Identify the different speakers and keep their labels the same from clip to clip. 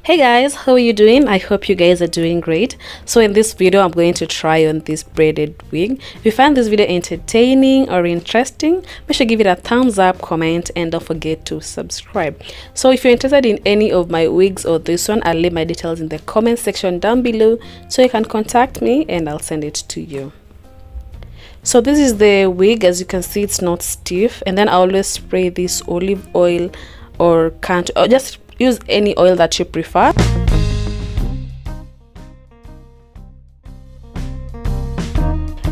Speaker 1: Hey guys, how are you doing? I hope you guys are doing great. So in this video I'm going to try on this braided wig. If you find this video entertaining or interesting, make sure to give it a thumbs up, comment, and don't forget to subscribe. So if you're interested in any of my wigs or this one, I'll leave my details in the comment section down below so you can contact me and I'll send it to you. So this is the wig. As you can see, it's not stiff, and then I always spray this olive oil or just use any oil that you prefer.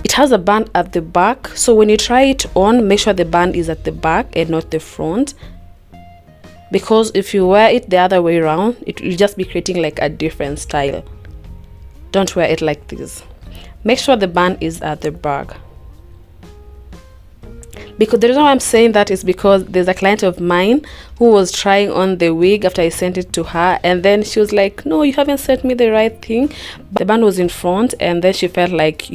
Speaker 1: It has a band at the back, so when you try it on, make sure the band is at the back and not the front, because if you wear it the other way around, it will just be creating like a different style. Don't wear it like this. Make sure the band is at the back. Because the reason why I'm saying that is because there's a client of mine who was trying on the wig after I sent it to her, and then she was like, no, you haven't sent me the right thing. The band was in front, and then she felt like,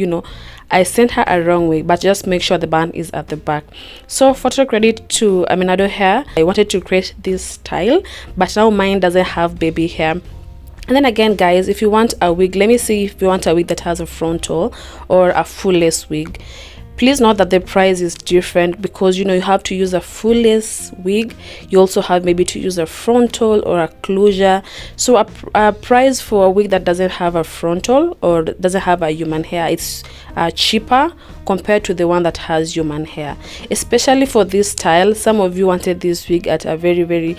Speaker 1: I sent her a wrong wig. But just make sure the band is at the back. So photo credit to Aminado Hair. I wanted to create this style, but now mine doesn't have baby hair. And then again, guys, if you want a wig, let me see if you want a wig that has a frontal or a full lace wig. Please note that the price is different, because you have to use a full lace wig. You also have maybe to use a frontal or a closure. So a price for a wig that doesn't have a frontal or doesn't have a human hair, it's cheaper compared to the one that has human hair. Especially for this style, some of you wanted this wig at a very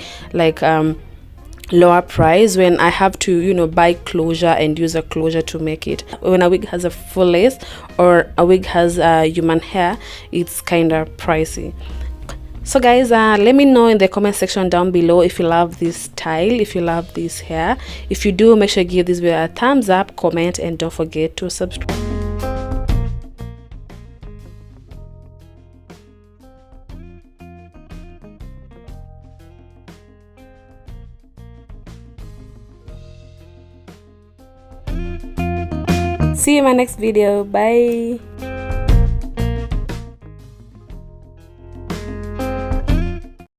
Speaker 1: lower price, when I have to buy closure and use a closure to make it. When a wig has a full lace or a wig has human hair, it's kind of pricey. So guys, let me know in the comment section down below if you love this style, if you love this hair. If you do, make sure to give this video a thumbs up, comment, and don't forget to subscribe. See you in my next video. Bye.